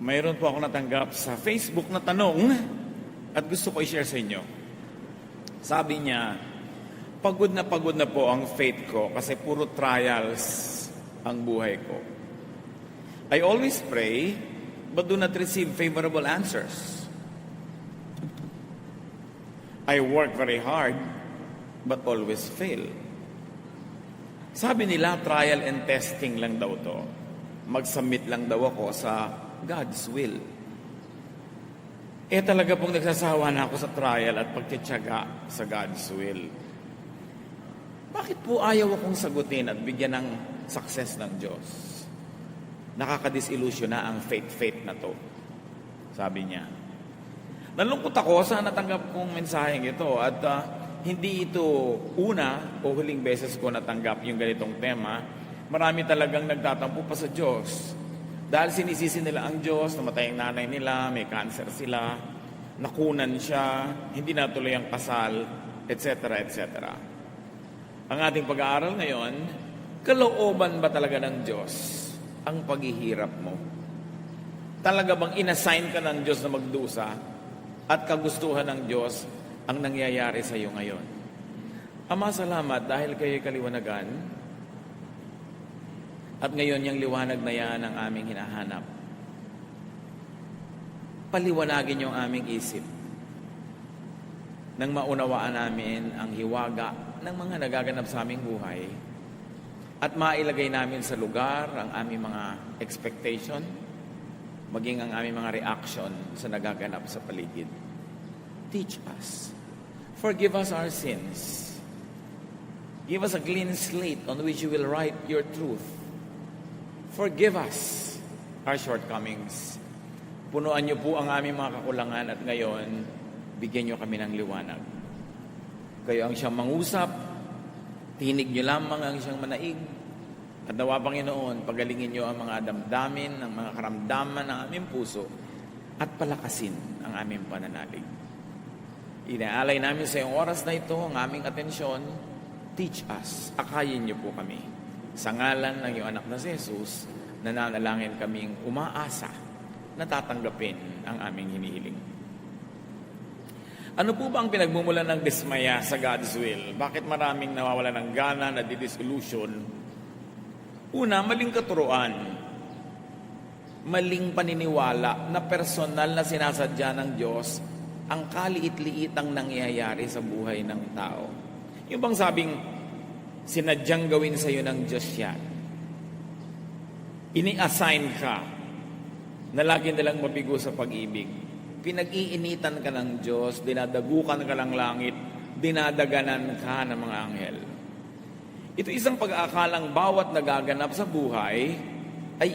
Mayroon po ako natanggap sa Facebook na tanong at gusto ko i-share sa inyo. Sabi niya, pagod na po ang faith ko kasi puro trials ang buhay ko. I always pray but do not receive favorable answers. I work very hard but always fail. Sabi nila, trial and testing lang daw to. Mag-submit lang daw ako sa God's will. Talaga pong nagsasawa na ako sa trial at pagtitiyaga sa God's will. Bakit po ayaw akong sagutin at bigyan ng success ng Diyos? Nakakadisillusion na ang faith na to. Sabi niya. Nalungkot ako sa natanggap kong mensaheng ito at hindi ito una o huling beses ko natanggap yung ganitong tema. Marami talagang nagtatampo pa sa Diyos. Dahil sinisisi nila ang Diyos, namatay ang nanay nila, may cancer sila, nakunan siya, hindi natuloy ang kasal, etc. etc. Ang ating pag-aaral ngayon, kalooban ba talaga ng Diyos ang paghihirap mo? Talaga bang inassign ka ng Diyos na magdusa at kagustuhan ng Diyos ang nangyayari sa iyo ngayon? Ama, salamat dahil kayo'y kaliwanagan. At ngayon, yung liwanag na yan ang aming hinahanap. Paliwanagin yung aming isip nang maunawaan namin ang hiwaga ng mga nagaganap sa aming buhay at mailagay namin sa lugar ang aming mga expectation, maging ang aming mga reaction sa nagaganap sa paligid. Teach us. Forgive us our sins. Give us a clean slate on which you will write your truth. Forgive us our shortcomings. Punuan niyo po ang aming mga kakulangan at ngayon, bigyan niyo kami ng liwanag. Kayo ang siyang mangusap, tinig niyo lamang ang siyang manaig, at nawa, Panginoon, pagalingin niyo ang mga damdamin, ang mga karamdaman ng aming puso, at palakasin ang aming pananalig. Inaalay namin sa iyong oras na ito ang aming atensyon. Teach us, akayin niyo po kami. Sa ngalan ng iyong anak na si Jesus, nananalangin kaming umaasa na tatanggapin ang aming hinihiling. Ano po ba ang pinagmumulan ng dismaya sa God's will? Bakit maraming nawawala ng gana, nadidisillusion? Una, maling katuruan. Maling paniniwala na personal na sinasadya ng Diyos ang kaliit-liitang nangyayari sa buhay ng tao. Yung bang sabing, sinadyang gawin sa iyo ng Diyos yan. Ini-assign ka na lagi nilang mabigo sa pag-ibig. Pinag-iinitan ka ng Diyos, dinadagukan ka ng langit, dinadaganan ka ng mga anghel. Ito isang pag-aakalang bawat nagaganap sa buhay ay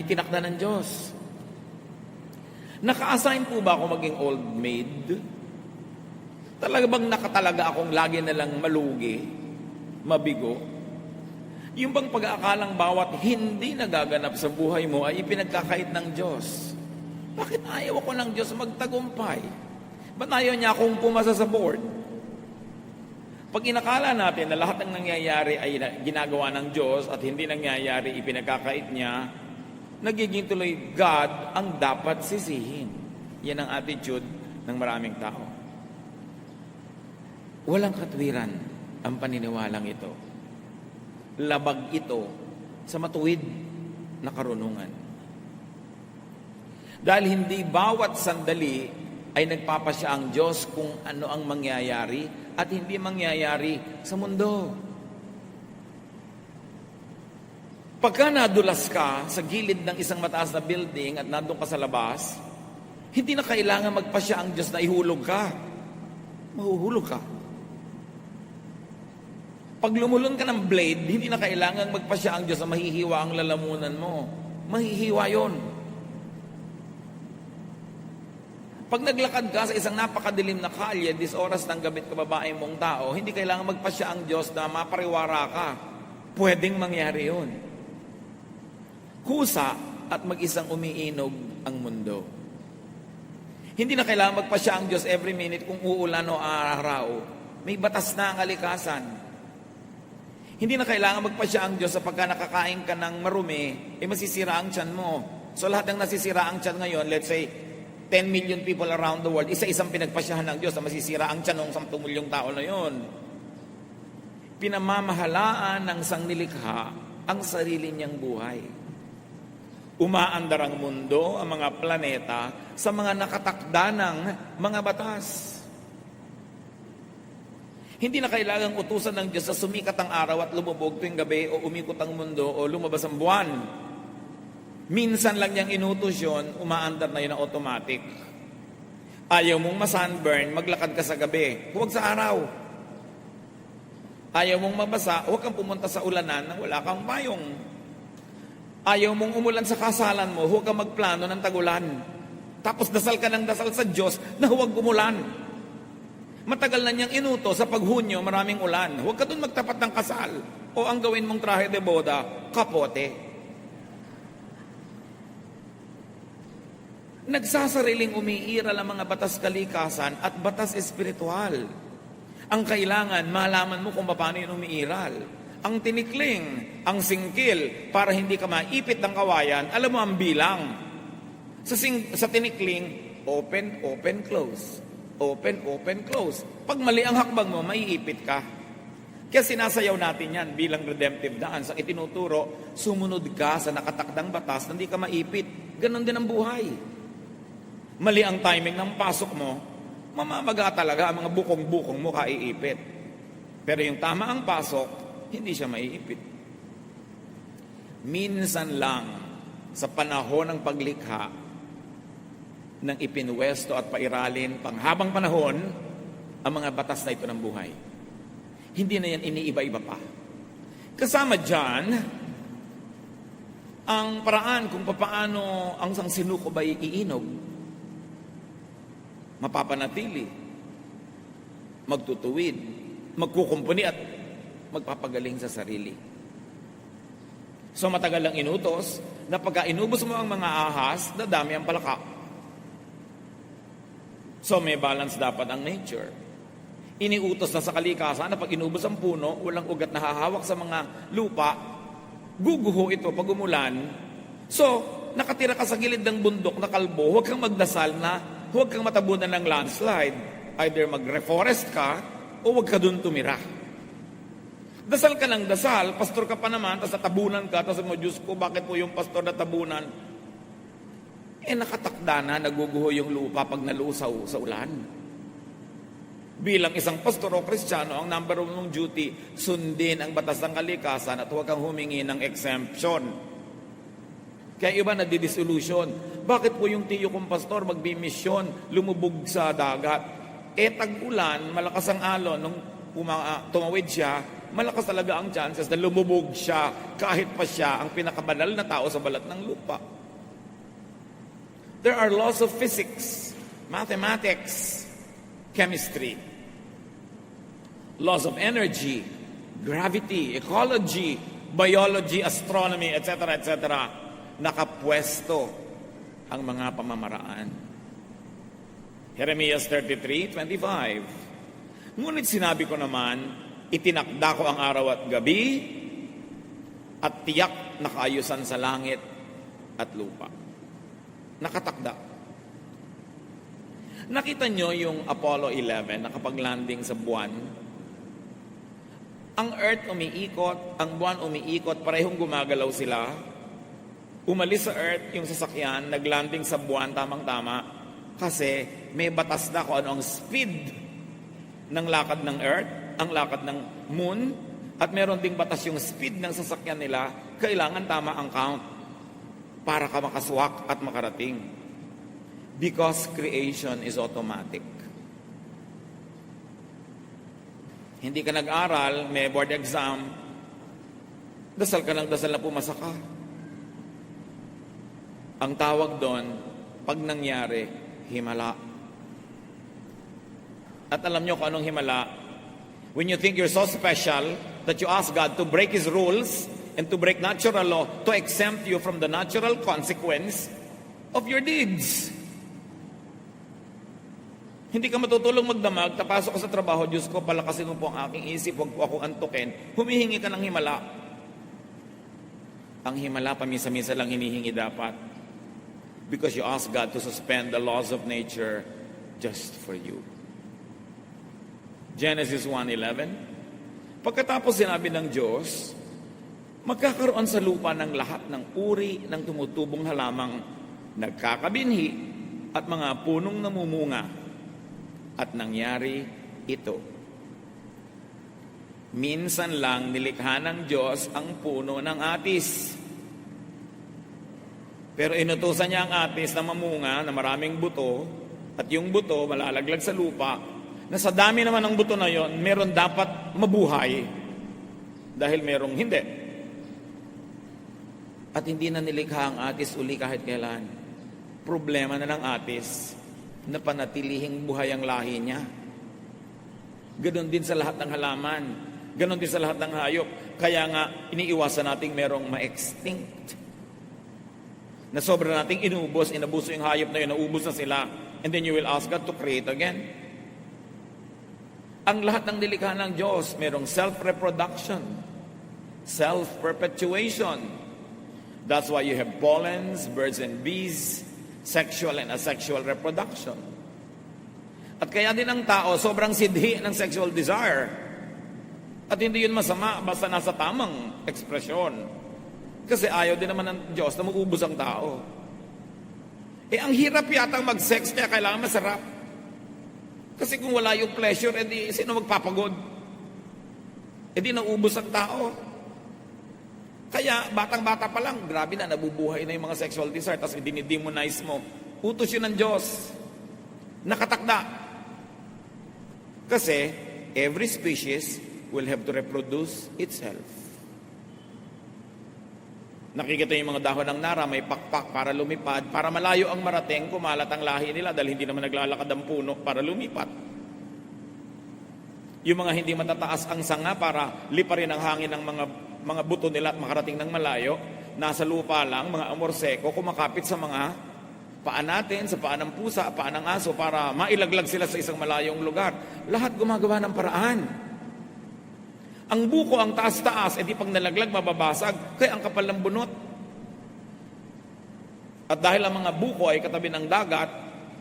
itinakda ng Diyos. Naka-assign po ba ako maging old maid? Talaga bang nakatalaga akong lagi na lang malugi, mabigo? Yung bang pag-aakalang bawat hindi nagaganap sa buhay mo ay ipinagkakait ng Diyos? Bakit ayaw ako ng Diyos magtagumpay? Ba't ayaw niya akong pumasa sa board? Pag inakala natin na lahat ng nangyayari ay ginagawa ng Diyos at hindi nangyayari, ipinagkakait niya, nagiging tuloy God ang dapat sisihin. Yan ang attitude ng maraming tao. Walang katwiran ang paniniwalang ito. Labag ito sa matuwid na karunungan. Dahil hindi bawat sandali ay nagpapasya ang Diyos kung ano ang mangyayari at hindi mangyayari sa mundo. Pagka nadulas ka sa gilid ng isang mataas na building at nandun ka sa labas, hindi na kailangan magpasya ang Diyos na ihulog ka. Mahuhulog ka. Pag lumulon ka ng blade, hindi na kailangan magpasya ang Diyos na mahihiwa ang lalamunan mo. Mahihiwa yon. Pag naglakad ka sa isang napakadilim na kalye, dis oras ng gabit kababae mong tao, hindi kailangan magpasya ang Diyos na mapariwara ka. Pwedeng mangyari yun. Kusa at mag-isang umiinog ang mundo. Hindi na kailangan magpasya ang Diyos every minute kung uulan o araw. May batas na ang kalikasan. Hindi na kailangan magpasya ang Diyos sa pagka nakakain ka ng marumi, masisira ang tiyan mo. So lahat ng nasisira ang tiyan ngayon, let's say, 10 million people around the world, isa-isang pinagpasyahan ng Diyos na masisira ang tiyan ng 10 milyong tao na yon. Pinamamahalaan ng sangnilikha ang sarili niyang buhay. Umaandar ang mundo, ang mga planeta, sa mga nakatakda ng mga batas. Hindi na kailangang utusan ng Diyos sa sumikat ang araw at lumubog tuwing gabi o umikot ang mundo o lumabas ang buwan. Minsan lang niyang inutos yun, umaandar na yun ang automatic. Ayaw mong ma-sunburn, maglakad ka sa gabi, huwag sa araw. Ayaw mong mabasa, huwag kang pumunta sa ulanan nang wala kang payong. Ayaw mong umulan sa kasalan mo, huwag kang magplano ng tagulan. Tapos dasal ka ng dasal sa Diyos na huwag umulan. Matagal na niyang inuto sa paghunyo, maraming ulan. Huwag ka dun magtapat ng kasal. O ang gawin mong trahe de boda, kapote. Nagsasariling umiiral ang mga batas kalikasan at batas espiritual. Ang kailangan, malaman mo kung paano yun umiiral. Ang tinikling, ang singkil, para hindi ka maipit ng kawayan, alam mo ang bilang. Sa tinikling, open, open, close. Open, open, close. Pag mali ang hakbang mo, maiipit ka. Kaya sinasayaw natin yan bilang redemptive dance. Ang itinuturo, sumunod ka sa nakatakdang batas na hindi ka maipit. Ganon din ang buhay. Mali ang timing ng pasok mo, mamamaga talaga ang mga bukong-bukong mo kaiipit. Pero yung tama ang pasok, hindi siya maiipit. Minsan lang sa panahon ng paglikha ng ipinwesto at pairalin panghabang panahon ang mga batas na ito ng buhay. Hindi na yan iniiba-iba pa. Kasama dyan ang paraan kung paano ang isang sinuko ba iinog. Mapapanatili, magtutuwid, magkukumpuni at magpapagaling sa sarili. So matagal lang inutos na pagka inubos mo ang mga ahas, dadami ang palaka. So may balance dapat ang nature. Iniutos na sa kalikasan na pag inubos ang puno, walang ugat na hahawak sa mga lupa, guguho ito pag umulan. So, nakatira ka sa gilid ng bundok na kalbo, huwag kang magdasal na huwag kang matabunan ng landslide. Either mag-reforest ka o huwag ka dun tumira. Dasal ka ng dasal, pastor ka pa naman, tapos natabunan ka, tapos mo, Diyos ko, bakit po yung pastor natabunan? Nakatakda na, naguguho yung lupa pag nalusaw sa ulan. Bilang isang pastor o Kristiyano, ang number one mong duty, sundin ang batas ng kalikasan at huwag kang humingi ng exemption. Kaya iba nadi-dissolution. Bakit po yung tiyo kong pastor magbimisyon, lumubog sa dagat? Tag-ulan, malakas ang alon, nung tumawid siya, malakas talaga ang chances na lumubog siya kahit pa siya ang pinakabanal na tao sa balat ng lupa. There are laws of physics, mathematics, chemistry, laws of energy, gravity, ecology, biology, astronomy, etc., etc., nakapwesto ang mga pamamaraan. Jeremias 33:25. Ngunit sinabi ko naman, itinakda ko ang araw at gabi at tiyak na kaayusan sa langit at lupa. Nakatakda. Nakita nyo yung Apollo 11 nakapag-landing sa buwan? Ang Earth umiikot, ang buwan umiikot, parehong gumagalaw sila. Umalis sa Earth yung sasakyan, naglanding sa buwan, tamang-tama, kasi may batas na kung ano ang speed ng lakad ng Earth, ang lakad ng Moon, at meron ding batas yung speed ng sasakyan nila, kailangan tama ang count para ka makaswak at makarating. Because creation is automatic. Hindi ka nag-aral, may board exam, dasal ka ng dasal na pumasa ka. Ang tawag doon, pag nangyari, himala. At alam nyo kung anong himala? When you think you're so special that you ask God to break His rules and to break natural law to exempt you from the natural consequence of your deeds. Hindi ka matutulong magdamag, tapasok ka sa trabaho, Diyos ko, palakasin mo po ang aking isip, huwag po akong antukin. Humihingi ka ng himala. Ang himala, pamisa-misa lang hinihingi dapat. Because you ask God to suspend the laws of nature just for you. Genesis 1:11. Pagkatapos sinabi ng Diyos, magkakaroon sa lupa ng lahat ng uri ng tumutubong halamang nagkakabinhi at mga punong namumunga. At nangyari ito. Minsan lang nilikha ng Diyos ang puno ng atis. Pero inutusan niya ang atis na mamunga na maraming buto, at yung buto malalaglag sa lupa, na sa dami naman ng buto na yon, meron dapat mabuhay dahil merong hindi. At hindi na nilikha ang atis uli kahit kailan. Problema na ng atis na panatilihing buhay ang lahi niya. Ganon din sa lahat ng halaman. Ganon din sa lahat ng hayop. Kaya nga, iniiwasan nating merong ma-extinct. Na sobra nating inubos, inabuso yung hayop na yun, naubos na sila. And then you will ask God to create again. Ang lahat ng nilikha ng Diyos, merong self-reproduction, self-perpetuation. That's why you have pollens, birds and bees, sexual and asexual reproduction. At kaya din ang tao, sobrang sidhi ng sexual desire. At hindi yun masama, basta nasa tamang ekspresyon. Kasi ayaw din naman ng Diyos na maubos ang tao. Ang hirap yata mag-sex kaya kailangan masarap. Kasi kung wala yung pleasure, edi sino magpapagod? Edi naubos ang tao. Kaya batang-bata pa lang, grabe na, nabubuhay na yung mga sexual desire, tapos dinidemonize mo. Utos yun ng Diyos. Nakatakda. Kasi every species will have to reproduce itself. Nakikita yung mga dahon ng nara, may pakpak para lumipad, para malayo ang marating, kumalat ang lahi nila dahil hindi naman naglalakad ang puno para lumipat. Yung mga hindi matataas ang sanga para liparin ang hangin ng mga buto nila at makarating ng malayo, nasa lupa lang, mga amorseko, kumakapit sa mga paa natin, sa paa ng pusa, paa ng aso, para mailaglag sila sa isang malayong lugar. Lahat gumagawa ng paraan. Ang buko, ang taas-taas, edi pag nalaglag, mababasag, kaya ang kapal ng bunot. At dahil ang mga buko ay katabi ng dagat,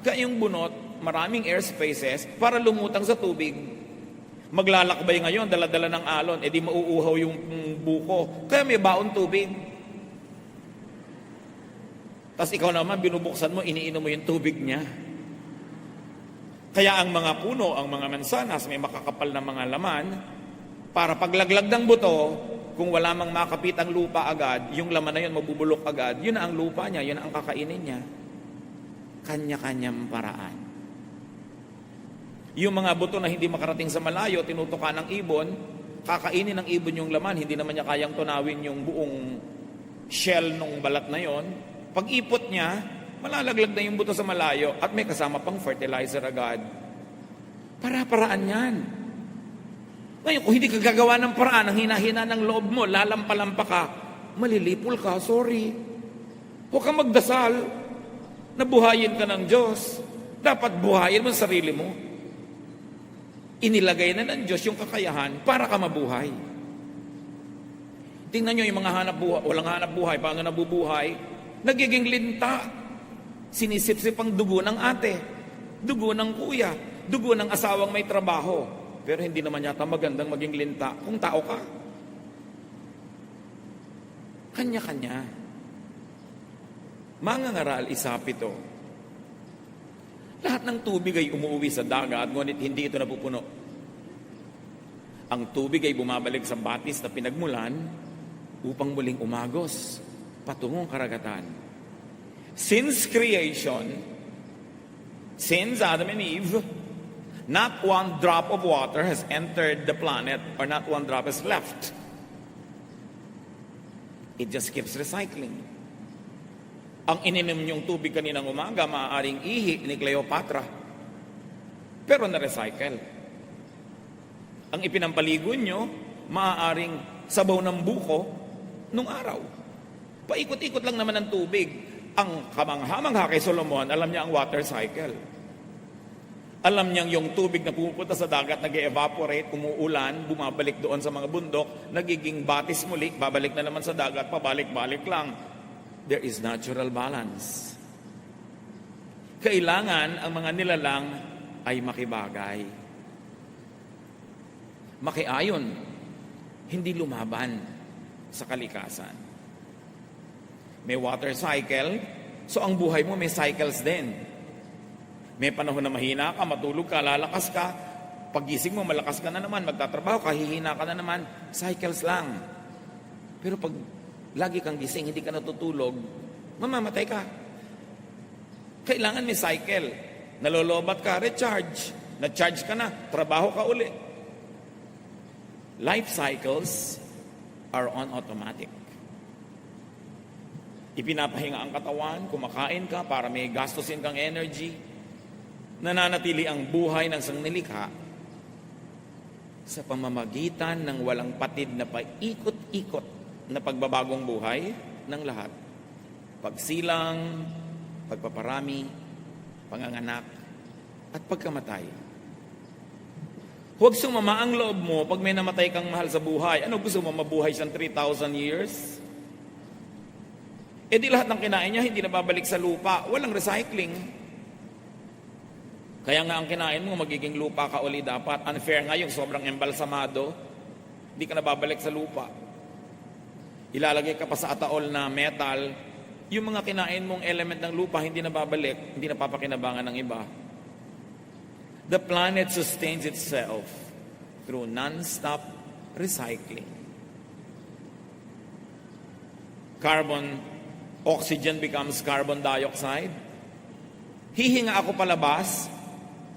kaya yung bunot, maraming air spaces para lumutang sa tubig. Maglalakbay ngayon, dala-dala ng alon, edi mauuhaw yung buko. Kaya may baon tubig. Tapos ikaw naman, binubuksan mo, iniinom mo yung tubig niya. Kaya ang mga puno, ang mga mansanas, may makakapal na mga laman, para paglaglag ng buto, kung wala mang makapit ang lupa agad, yung laman na yun mabubulok agad, yun na ang lupa niya, yun na ang kakainin niya. Kanya-kanyang paraan. Yung mga buto na hindi makarating sa malayo, tinutukan ng ibon, kakainin ng ibon yung laman, hindi naman niya kayang tunawin yung buong shell ng balat na yon. Pag ipot niya, malalaglag na yung buto sa malayo at may kasama pang fertilizer agad. Para-paraan yan. Ngayon, kung hindi ka gagawa ng paraan, ang hinahina ng loob mo, lalampa-lampa ka, malilipol ka, sorry. Huwag kang magdasal na buhayin ka ng Diyos. Dapat buhayin mo sa sarili mo. Inilagay na ng Diyos yung kakayahan para ka mabuhay. Tingnan nyo yung mga hanap buhay, walang hanap buhay, paano nabubuhay? Nagiging linta. Sinisip-sip ang dugo ng ate, dugo ng kuya, dugo ng asawang may trabaho. Pero hindi naman yata magandang maging linta kung tao ka. Kanya-kanya. Mangangaral, isapito. Lahat ng tubig ay umuwi sa dagat, ngunit hindi ito napupuno. Ang tubig ay bumabalik sa batis na pinagmulan upang muling umagos patungong karagatan. Since creation, since Adam and Eve, not one drop of water has entered the planet, or not one drop has left. It just keeps recycling. Ang ininom niyong tubig kaninang umaga, maaaring ihi ni Cleopatra. Pero na-recycle. Ang ipinampaligo niyo, maaaring sabaw ng buko nung araw. Paikot-ikot lang naman ang tubig. Ang kamangha-mangha kay Solomon, alam niya ang water cycle. Alam niyang yung tubig na pumupunta sa dagat, nag-evaporate, umuulan, bumabalik doon sa mga bundok, nagiging batis muli, babalik na naman sa dagat, pabalik-balik lang. There is natural balance. Kailangan ang mga nilalang ay makibagay. Makiayon, hindi lumaban sa kalikasan. May water cycle, so ang buhay mo may cycles din. May panahon na mahina ka, matulog ka, lalakas ka. Paggising mo, malakas ka na naman, magtatrabaho ka, hihina ka na naman. Cycles lang. Pero pag lagi kang gising, hindi ka natutulog, mamamatay ka. Kailangan may cycle. Nalolobat ka, recharge. Na-charge ka na, trabaho ka uli. Life cycles are on automatic. Ipinapahinga ang katawan, kumakain ka para may gastusin kang energy. Nananatili ang buhay ng sangnilikha sa pamamagitan ng walang patid na paikot-ikot na pagbabagong buhay ng lahat. Pagsilang, pagpaparami, panganganak, at pagkamatay. Huwag sumama ang loob mo pag may namatay kang mahal sa buhay. Ano, gusto mo mabuhay siyang 3,000 years? E di lahat ng kinain niya hindi nababalik sa lupa. Walang recycling. Kaya nga ang kinain mo, magiging lupa ka uli dapat. Unfair nga yung sobrang embalsamado, hindi ka nababalik sa lupa. Ilalagay ka pa sa ataol na metal, yung mga kinain mong element ng lupa, hindi nababalik, hindi napapakinabangan ng iba. The planet sustains itself through non-stop recycling. Oxygen becomes carbon dioxide. Hihinga ako palabas,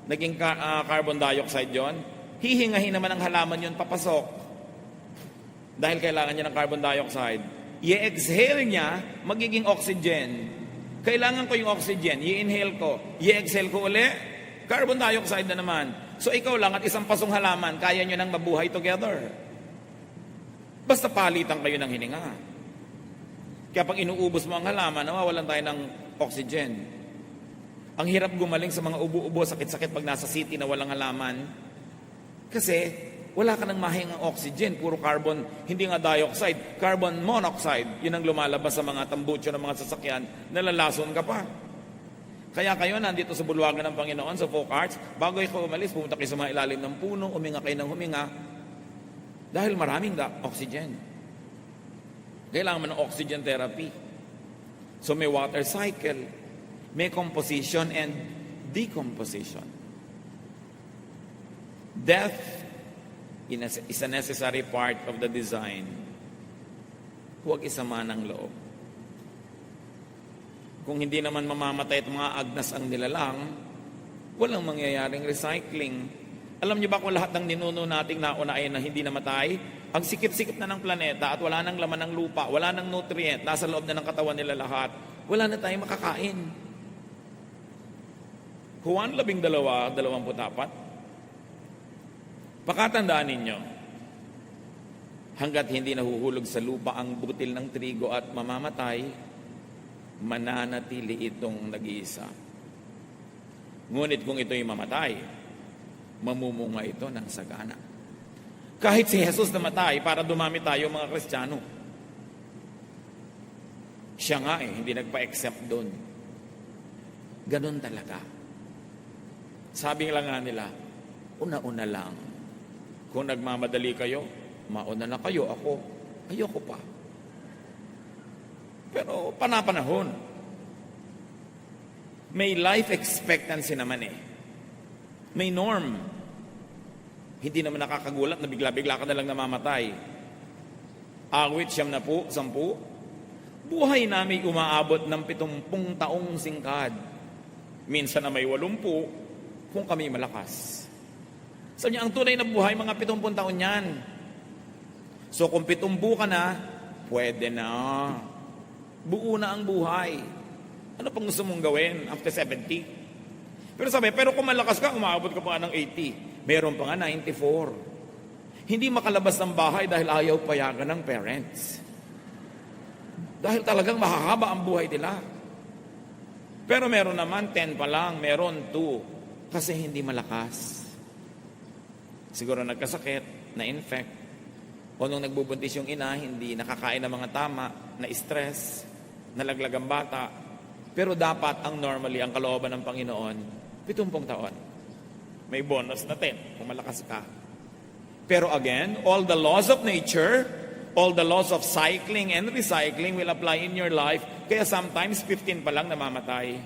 naging carbon dioxide yon. Hihingahin naman ang halaman yon papasok. Dahil kailangan niya ng carbon dioxide. I-exhale niya, magiging oxygen. Kailangan ko yung oxygen, i-inhale ko. I-exhale ko uli, carbon dioxide na naman. So ikaw lang at isang pasong halaman, kaya nyo nang mabuhay together. Basta palitan kayo ng hininga. Kaya pag inuubos mo ang halaman, nawawalan tayo ng oxygen. Ang hirap gumaling sa mga ubo-ubo, sakit-sakit pag nasa city na walang halaman. Kasi wala ka nang mahingang oxygen, puro carbon, hindi nga dioxide, carbon monoxide. Yun ang lumalabas sa mga tambutso ng mga sasakyan, nalalason ka pa. Kaya kayo nandito sa bulwagan ng Panginoon, sa Folk Arts, bago kayo umalis, pumunta kayo sa mga ilalim ng puno, huminga kayo ng huminga, dahil maraming oxygen. Kailangan mo ng oxygen therapy. So may water cycle, may composition and decomposition. Death is a necessary part of the design. Huwag isama ng loob. Kung hindi naman mamamatay at mga agnas ang nilalang, walang mangyayaring recycling. Alam niyo ba kung lahat ng ninuno nating nauna ay na hindi namatay? Ang sikip-sikip na ng planeta at wala nang laman ng lupa, wala nang nutrient, nasa loob na ng katawan nila lahat, wala na tayong makakain. Juan 12:24. Pakatandaan ninyo, hanggat hindi nahuhulog sa lupa ang butil ng trigo at mamamatay, mananatili itong nag-iisa. Ngunit kung ito'y mamatay, mamumunga ito ng sagana. Kahit si Jesus namatay para dumami tayo mga Kristiyano, siya nga hindi nagpa-accept doon. Ganun talaga. Sabi lang nga nila, una-una lang. Kung nagmamadali kayo, mauna na kayo, ako, ayoko pa. Pero panapanahon. May life expectancy naman eh. May norm. Hindi naman nakakagulat na bigla-bigla ka na lang namamatay. Awit 10, 10. Buhay namin umaabot ng 70 taong singkad. Minsan na may 80 kung kami malakas. Sabi niya, ang tunay na buhay, mga 70 taon yan. So kung 70 ka na, pwede na. Buo na ang buhay. Ano pang gusto mong gawin after 70? Pero sabi, pero kung malakas ka, umaabot ka pa ng 80. Meron pa nga 94. Hindi makalabas ng bahay dahil ayaw payagan ng parents. Dahil talagang mahahaba ang buhay nila. Pero meron naman 10 pa lang, meron 2, Kasi hindi malakas. Siguro nagkasakit, na-infect, o nung nagbubuntis yung ina, hindi nakakain ng mga tama, na-stress, nalaglag ang bata. Pero dapat ang normally, ang kalooban ng Panginoon, 70 taon. May bonus na 10 kung malakas ka. Pero again, all the laws of nature, all the laws of cycling and recycling will apply in your life. Kaya sometimes 15 pa lang namamatay.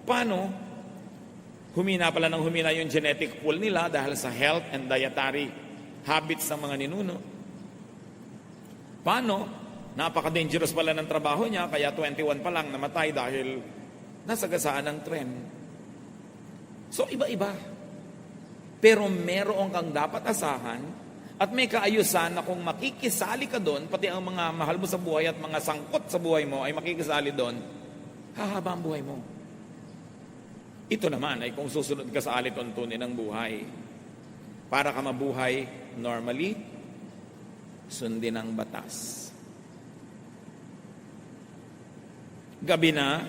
Paano? Humina pala ng humina yung genetic pool nila dahil sa health and dietary habits ng mga ninuno. Paano? Napaka-dangerous pala ng trabaho niya, kaya 21 pa lang namatay dahil nasagasaan ng trend. So, iba-iba. Pero meron kang dapat asahan at may kaayusan na kung makikisali ka doon, pati ang mga mahal mo sa buhay at mga sangkot sa buhay mo ay makikisali doon, hahaba ang buhay mo. Ito naman ay kung susunod ka sa alituntunin ng buhay. Para ka mabuhay normally, sundin ang batas. Gabi na,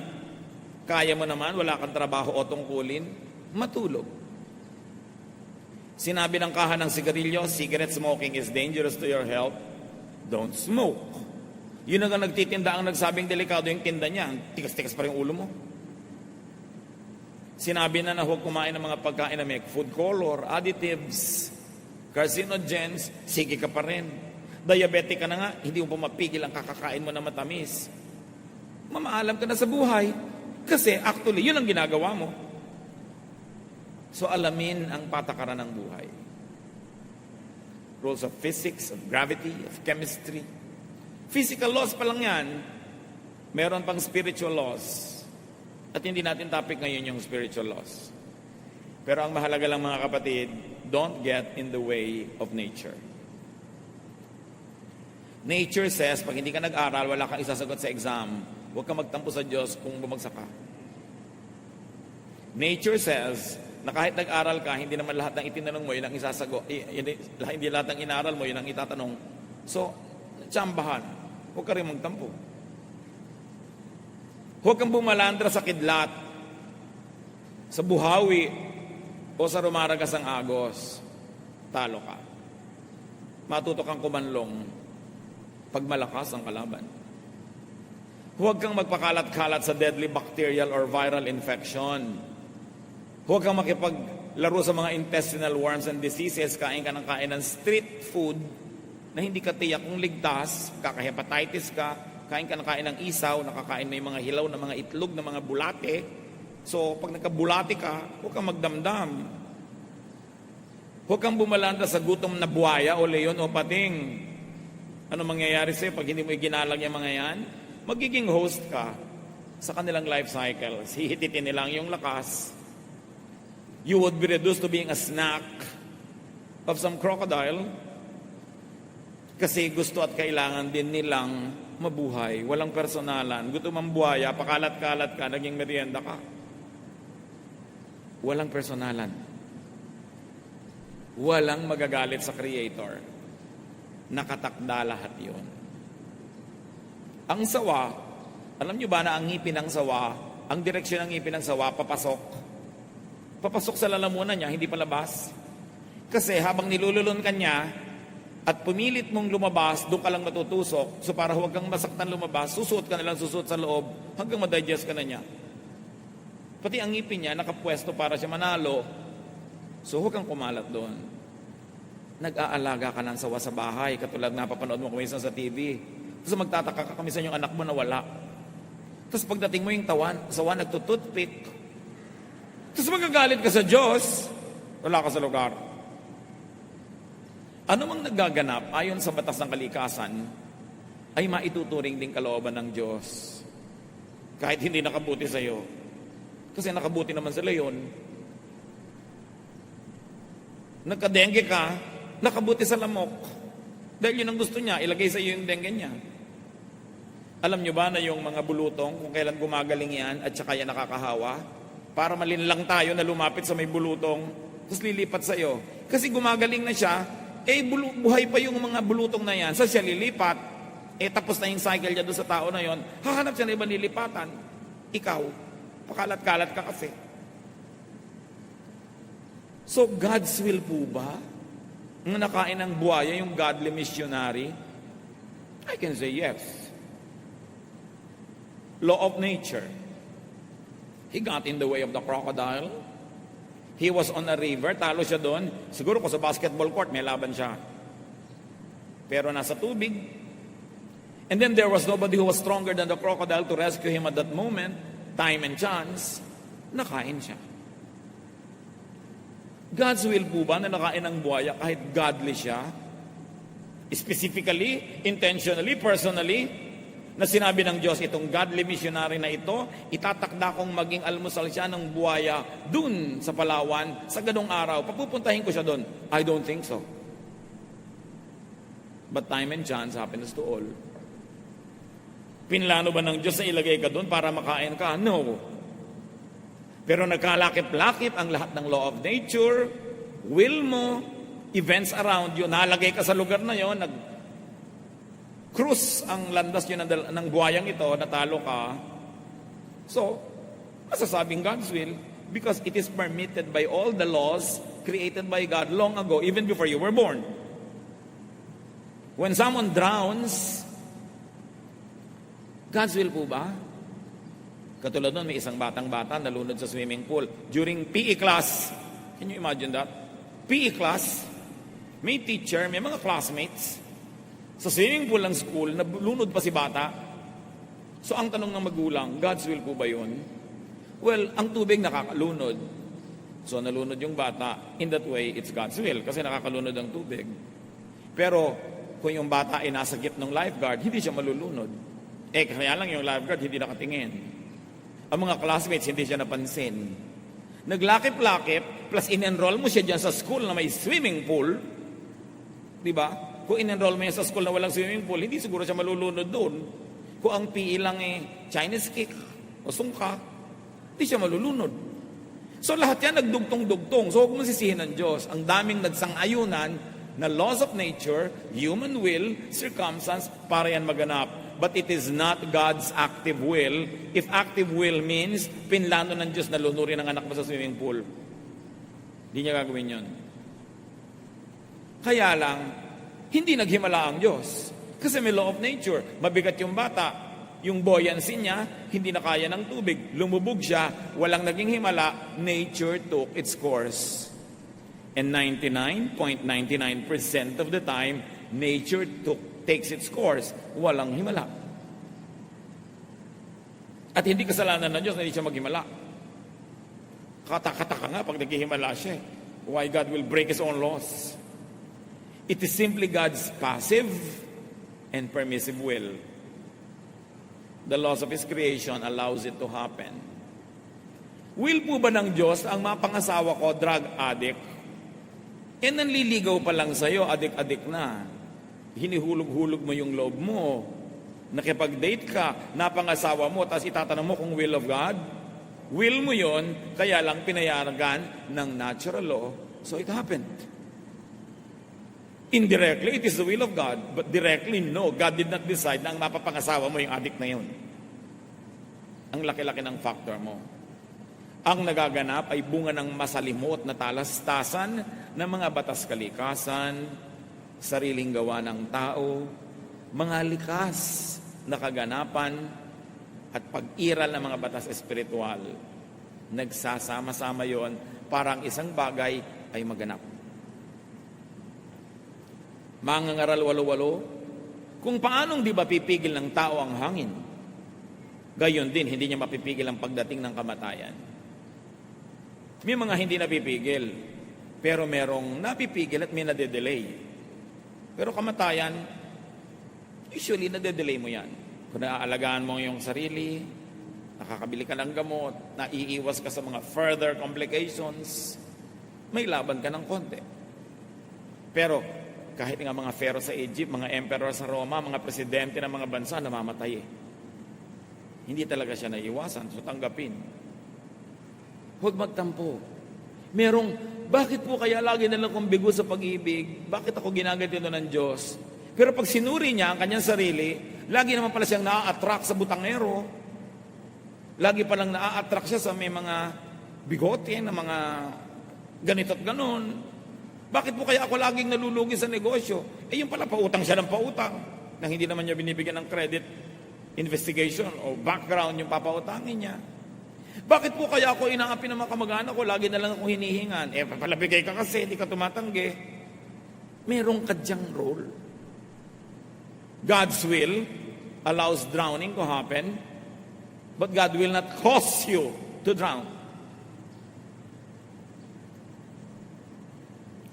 kaya mo naman, wala kang trabaho o tungkulin, matulog. Sinabi ng kahan ng sigarilyo, cigarette smoking is dangerous to your health. Don't smoke. Yun ang nagtitinda ang nagsabing delikado yung tinda niya. Tikas-tikas pa rin ulo mo. Sinabi na huwag kumain ng mga pagkain na may food color, additives, carcinogens, sige ka pa rin. Diabetic ka na nga, hindi mo pa mapigil ang kakakain mo na matamis. Mamaalam ka na sa buhay. Kasi actually, yun ang ginagawa mo. So alamin ang patakaran ng buhay. Rules of physics, of gravity, of chemistry. Physical laws pa lang yan. Meron pang spiritual laws. At hindi natin topic ngayon yung spiritual laws. Pero ang mahalaga lang mga kapatid, don't get in the way of nature. Nature says, pag hindi ka nag-aral, wala kang isasagot sa exam. Huwag kang magtampo sa Diyos kung bumagsak ka. Nature says, na kahit nag-aral ka, hindi naman lahat ng itinanong mo, yun ang isasagot. Hindi lahat ng inaral mo, yun ang itatanong. So, tsambahan. Huwag ka rin magtampo. Huwag kang bumalandra sa kidlat, sa buhawi, o sa rumaragas ang agos. Talo ka. Matuto kang kumanlong pag malakas ang kalaban. Huwag kang magpakalat-kalat sa deadly bacterial or viral infection. Huwag kang makipaglaro sa mga intestinal worms and diseases. Kain ka ng street food na hindi ka tiyak kung ligtas, kaka-hepatitis ka, kain ng isaw, nakakain mo yung mga hilaw na mga itlog na mga bulate. So, pag nagkabulate ka, huwag kang magdamdam. Huwag kang bumalanda sa gutom na buhaya o leon o pating. Ano mangyayari sa'yo pag hindi mo iginalag yung mga yan? Magiging host ka sa kanilang life cycles. Hihititin nilang yung lakas. You would be reduced to being a snack of some crocodile kasi gusto at kailangan din nilang mabuhay, walang personalan. Gutom ang buhaya, pakalat-kalat ka, naging merienda ka. Walang personalan. Walang magagalit sa Creator. Nakatakda lahat yun. Ang sawa, alam nyo ba na ang ngipin ng sawa, ang direksyon ng ngipin ng sawa, papasok. Papasok sa lalamunan niya, hindi palabas. Kasi habang nilululon ka niya, at pumilit mong lumabas, doon ka lang matutusok. So para huwag kang masaktan lumabas, susuot ka na lang susuot sa loob hanggang madigest ka na niya. Pati ang ngipin niya, nakapwesto para siya manalo. So huwag kang kumalat doon. Nag-aalaga ka ng sawa sa bahay, katulad na papanood mo kumisan sa TV. Tapos magtataka ka kamisan yung anak mo na wala. Tapos pagdating mo yung sawa nagtututpick. Tapos magagalit ka sa Diyos, wala ka sa lugar. Ano mang nagaganap ayon sa batas ng kalikasan ay maituturing din kalooban ng Diyos. Kahit hindi nakabuti sa iyo. Kasi nakabuti naman sa leon. Nagka-dengue ka, nakabuti sa lamok. Dahil yun ang gusto niya, ilagay sa iyo yung dengue niya. Alam nyo ba na yung mga bulutong, kung kailan gumagaling yan at saka yan nakakahawa, para malinlang tayo na lumapit sa may bulutong, tapos lilipat sa iyo. Kasi gumagaling na siya, buhay pa yung mga bulutong na yan, sa siya lilipat, tapos na yung cycle niya doon sa tao na yon, hahanap siya na ibang lilipatan. Ikaw, pakalat-kalat ka kasi. So, God's will po ba? Ang nakain ng buhaya, yung godly missionary? I can say yes. Law of nature. He got in the way of the crocodile. He was on a river, talo siya doon. Siguro kung sa basketball court, may laban siya. Pero nasa tubig. And then there was nobody who was stronger than the crocodile to rescue him at that moment. Time and chance, nakain siya. God's will po ba na nakain ng buhaya kahit godly siya? Specifically, intentionally, personally, na sinabi ng Diyos, itong godly missionary na ito, itatakda kong maging almusal siya ng buhaya dun sa Palawan, sa ganong araw. Papupuntahin ko siya dun. I don't think so. But time and chance happens to all. Pinlano ba ng Diyos na ilagay ka dun para makain ka? No. Pero nagkalakip-lakip ang lahat ng law of nature, will mo, events around you, nalagay ka sa lugar na yon, cruise ang landas yun ng buhayang ito, natalo ka. So, masasabing God's will because it is permitted by all the laws created by God long ago, even before you were born. When someone drowns, God's will po ba? Katulad nun, may isang batang-bata nalunod sa swimming pool during PE class. Can you imagine that? PE class, may teacher, may mga classmates. Sa swimming pool ng school, nalunod pa si bata. So ang tanong ng magulang, God's will po ba yun? Well, ang tubig nakakalunod. So nalunod yung bata. In that way, it's God's will kasi nakakalunod ang tubig. Pero kung yung bata ay nasa gip ng lifeguard, hindi siya malulunod. Kaya lang yung lifeguard hindi nakatingin. Ang mga classmates hindi siya napansin. Naglakip-lakip, plus in-enroll mo siya dyan sa school na may swimming pool. Di ba? Kung in-enroll mo yan sa school na walang swimming pool, hindi siguro siya malulunod doon. Kung ang PE lang Chinese kick o sungka, hindi siya malulunod. So lahat yan nagdugtong-dugtong. So huwag mo sisihin ng Diyos. Ang daming nagsang-ayunan na laws of nature, human will, circumstance, para yan maganap. But it is not God's active will. If active will means, pinlano ng Diyos na lunurin ang anak mo sa swimming pool. Hindi niya gagawin yun. Kaya lang, hindi naghimala ang Diyos. Kasi may law of nature. Mabigat yung bata. Yung buoyancy niya, hindi na kaya ng tubig. Lumubog siya, walang naging himala. Nature took its course. And 99.99% of the time, nature takes its course. Walang himala. At hindi kasalanan ng Diyos na hindi siya maghimala. Kataka-taka nga pag naghihimala siya. Why God will break His own laws? It is simply God's passive and permissive will. The laws of His creation allows it to happen. Will po ba ng Diyos ang mapangasawa ko, drug addict? Nanliligaw pa lang sa'yo, adik-adik na. Hinihulog-hulog mo yung loob mo. Nakipag-date ka, napangasawa mo, tapos itatanong mo kung will of God. Will mo yon, kaya lang pinayagan ng natural law, so it happened. Indirectly, it is the will of God, but directly, no. God did not decide na ang mapapangasawa mo yung addict na yun. Ang laki-laki ng factor mo. Ang nagaganap ay bunga ng masalimot na talastasan ng mga batas kalikasan, sariling gawa ng tao, mga likas na kaganapan, at pag-iral ng mga batas espiritual. Nagsasama-sama yon para ang isang bagay ay maganap. Mangangaral walo-walo, kung paanong di ba pipigil ng tao ang hangin, gayon din, hindi niya mapipigil ang pagdating ng kamatayan. May mga hindi napipigil, pero merong napipigil at may nade-delay. Pero kamatayan, usually nade-delay mo yan. Kung naaalagaan mo yung sarili, nakakabili ka ng gamot, naiiwas ka sa mga further complications, may laban ka ng konti. Pero kahit nga mga pharaoh sa Egypt, mga emperor sa Roma, mga presidente ng mga bansa, namamatay eh. Hindi talaga siya naiiwasan, so tanggapin. Huwag magtampo. Bakit po kaya lagi nalang kong bigo sa pag-ibig? Bakit ako ginaganito ng Diyos? Pero pag sinuri niya ang kanyang sarili, lagi naman pala siyang naa-attract sa butangero. Lagi palang naa-attract siya sa may mga bigote, na mga ganito at ganon. Bakit po kaya ako laging nalulugi sa negosyo? Yung pala pautang siya ng pautang na hindi naman niya binibigyan ng credit investigation o background yung papautangin niya. Bakit po kaya ako inaapi ng mga kamag-anak ko, lagi na lang ako hinihingan? Papalabigay ka kasi, hindi ka tumatanggi. Merong kadyang role. God's will allows drowning to happen, but God will not cause you to drown.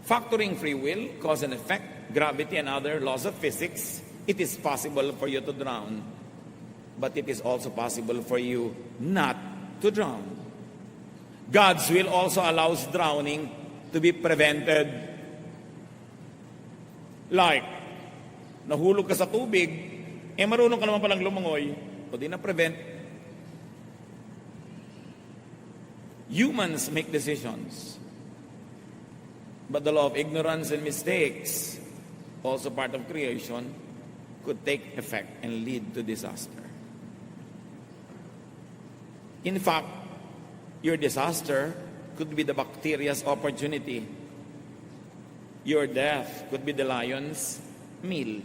Factoring free will, cause and effect, gravity and other laws of physics, it is possible for you to drown, but it is also possible for you not to drown. God's will also allows drowning to be prevented. Like, nahulog ka sa tubig, marunong ka naman palang lumangoy, o di na-prevent. Humans make decisions. But the law of ignorance and mistakes, also part of creation, could take effect and lead to disaster. In fact, your disaster could be the bacteria's opportunity. Your death could be the lion's meal.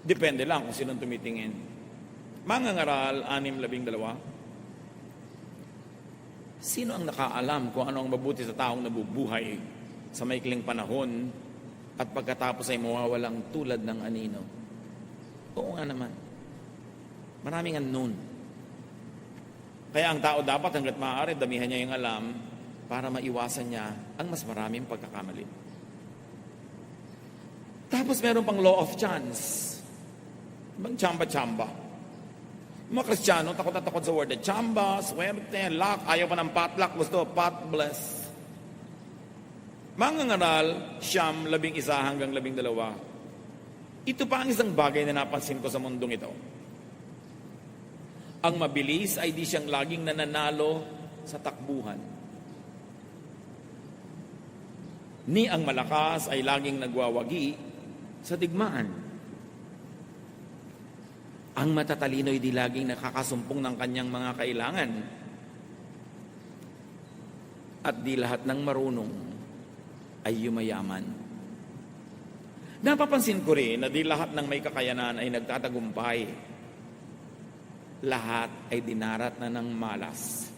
Depende lang kung sinong tumitingin. Mangangaral, 6:12. Sino ang nakaalam kung ano ang mabuti sa taong nabubuhay sa maikling panahon at pagkatapos ay mawawalang tulad ng anino? Oo nga naman. Maraming unknown. Kaya ang tao dapat hanggat maaari, damihan niya yung alam para maiwasan niya ang mas maraming pagkakamali. Tapos meron pang law of chance. Ibang tsamba-tsamba. Mga Kristiyano, takot na takot sa word. Chamba, swerte, luck, ayaw pa ng potluck, gusto, pot bless. Mangangaral, 11 hanggang 12. Ito pa ang isang bagay na napansin ko sa mundong ito. Ang mabilis ay di siyang laging nananalo sa takbuhan. Ni ang malakas ay laging nagwawagi sa digmaan. Ang matatalino ay di laging nakakasumpong ng kanyang mga kailangan. At di lahat ng marunong ay yumayaman. Napapansin ko rin na di lahat ng may kakayanan ay nagtatagumpay. Lahat ay dinarat na ng malas.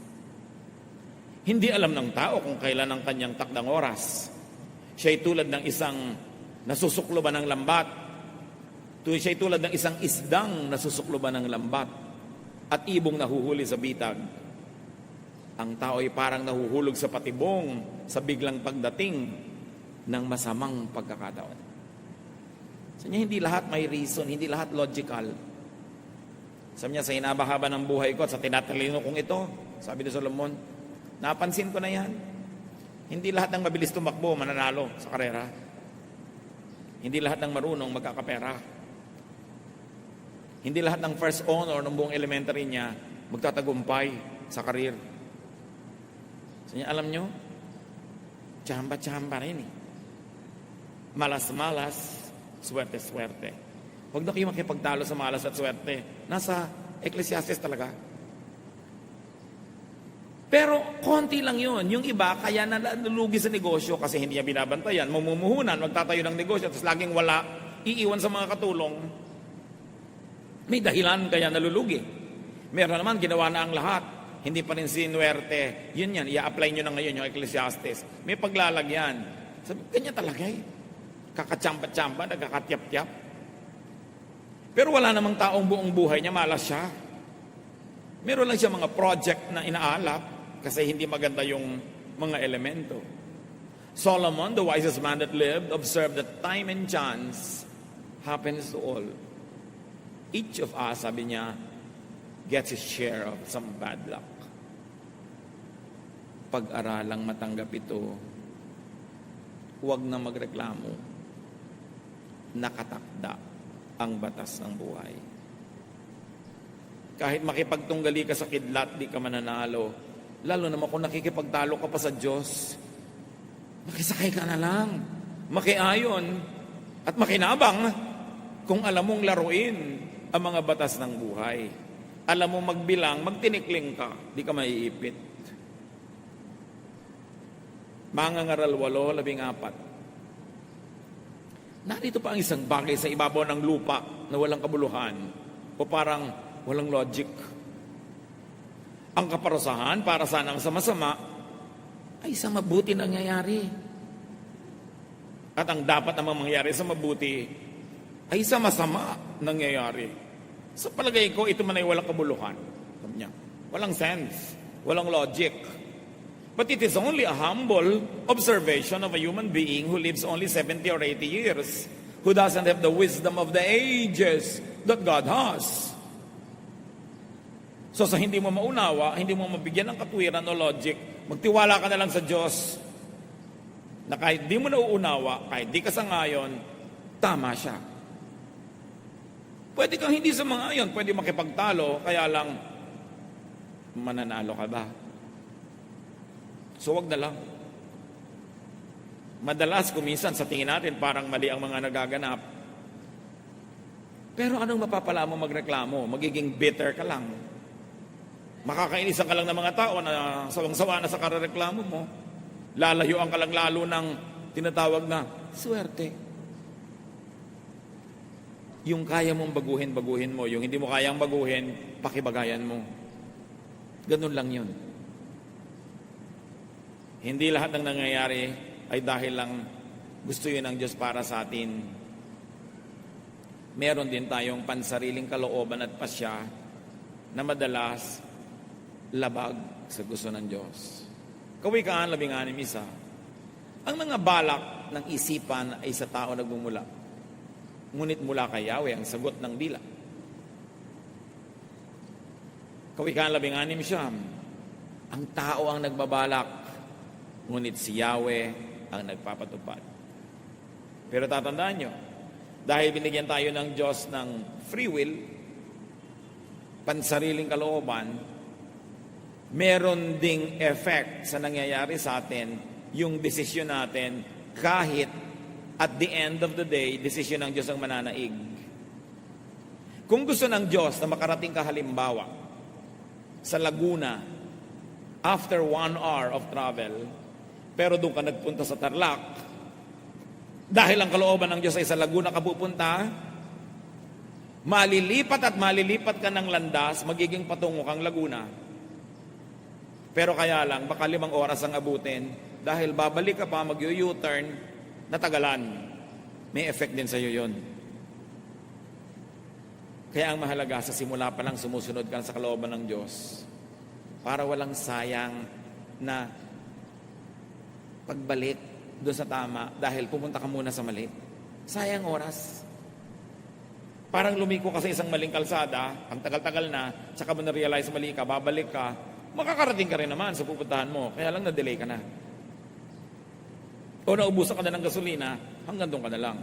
Hindi alam ng tao kung kailan ang kanyang takdang oras. Siya ay tulad ng isang nasusukloban ng lambat. Siya'y tulad ng isang isdang nasusukloban ng lambat at ibong nahuhuli sa bitag. Ang tao ay parang nahuhulog sa patibong sa biglang pagdating ng masamang pagkakataon. Sa niya, hindi lahat may reason, hindi lahat logical. Sabi niya, sa hinabahaba ng buhay ko at sa tinatalino kong ito, sabi ni Solomon, napansin ko na yan. Hindi lahat ng mabilis tumakbo mananalo sa karera. Hindi lahat ng marunong magkakapera. Hindi lahat ng first honor ng buong elementary niya magtatagumpay sa karir. So, alam nyo, tsamba-tsamba rin eh. Malas-malas, swerte-swerte. Huwag na kayo makipagtalo sa malas at swerte. Nasa Ecclesiastes talaga. Pero konti lang yun. Yung iba, kaya nalulugi sa negosyo kasi hindi niya binabantayan. Mamumuhunan, magtatayo ng negosyo, tapos laging wala, iiwan sa mga katulong. May dahilan kaya nalulugi. Meron naman, ginawa na ang lahat. Hindi pa rin sinuwerte. Yun yan, i-apply nyo na ngayon yung Ecclesiastes. May paglalagyan. Sabi, ganyan talaga eh. Kakatsamba-tsamba, nagkakatyap-tyap. Pero wala namang taong buong buhay niya, malas siya. Meron lang siya mga project na inaalap kasi hindi maganda yung mga elemento. Solomon, the wisest man that lived, observed that time and chance happens to all. Each of us, sabi niya, gets his share of some bad luck. Pag-aralang matanggap ito, huwag na magreklamo. Nakatakda ang batas ng buhay. Kahit makipagtunggali ka sa kidlat, di ka mananalo. Lalo naman kung nakikipagtalo ka pa sa Diyos, makisakay ka na lang, makiayon, at makinabang kung alam mong laruin ang mga batas ng buhay. Alam mo magbilang, magtinikling ka, di ka maiipit. Mangangaral 8, 14. Narito pa ang isang bagay sa ibabaw ng lupa na walang kabuluhan o parang walang logic. Ang kaparusahan para sa nang sama-sama ay sa mabuti nangyayari. At ang dapat namang mangyari sa mabuti ay sa masama nangyayari. Sa palagay ko, ito man ay walang kabuluhan. Sabi niya, walang sense, walang logic. But it is only a humble observation of a human being who lives only 70 or 80 years, who doesn't have the wisdom of the ages that God has. So sa hindi mo maunawa, hindi mo mabigyan ng katwiran o logic, magtiwala ka na lang sa Diyos na kahit di mo nauunawa, kahit di ka sangayon, tama siya. Pwede kang hindi sangayon, pwede makipagtalo, kaya lang mananalo ka ba? So wag na lang. Madalas kuminsan sa tingin natin parang mali ang mga nagaganap. Pero anong mapapala mo magreklamo? Magiging bitter ka lang. Makakainisan ka lang ng mga tao na sawang-sawa na sa kareklamo mo. Lalayuan ka lang lalo ng tinatawag na swerte. Yung kaya mong baguhin, baguhin mo. Yung hindi mo kayang baguhin, pakibagayan mo. Ganun lang yun. Hindi lahat ng nangyayari ay dahil lang gusto yun ng Diyos para sa atin. Meron din tayong pansariling kalooban at pasya na madalas labag sa gusto ng Diyos. Kawikaan 16:1. Ang mga balak ng isipan ay sa tao nagmumula. Ngunit mula kay Yahweh ang sagot ng dila. Kawikaan 16:9. Ang tao ang nagbabalak, ngunit si Yahweh ang nagpapatupad. Pero tatandaan nyo, dahil binigyan tayo ng Diyos ng free will, pansariling kalooban, meron ding effect sa nangyayari sa atin yung desisyon natin kahit at the end of the day, desisyon ng Diyos ang mananaig. Kung gusto ng Diyos na makarating ka halimbawa sa Laguna after 1 hour of travel, pero doon ka nagpunta sa Tarlac, dahil ang kalooban ng Diyos ay sa Laguna ka pupunta, malilipat ka ng landas, magiging patungo kang Laguna. Pero kaya lang, baka 5 oras ang abutin, dahil babalik ka pa, mag-U-turn, natagalan. May effect din sa iyo yun. Kaya ang mahalaga, sa simula pa lang sumusunod ka sa kalooban ng Diyos, para walang sayang na pagbalik doon sa tama dahil pumunta ka muna sa mali. Sayang oras. Parang lumiko ka sa isang maling kalsada, ang tagal-tagal na, tsaka mo na-realize mali ka, babalik ka, makakarating ka rin naman sa pupuntahan mo, kaya lang na-delay ka na. O naubusan ka na ng gasolina, hanggang doon ka na lang.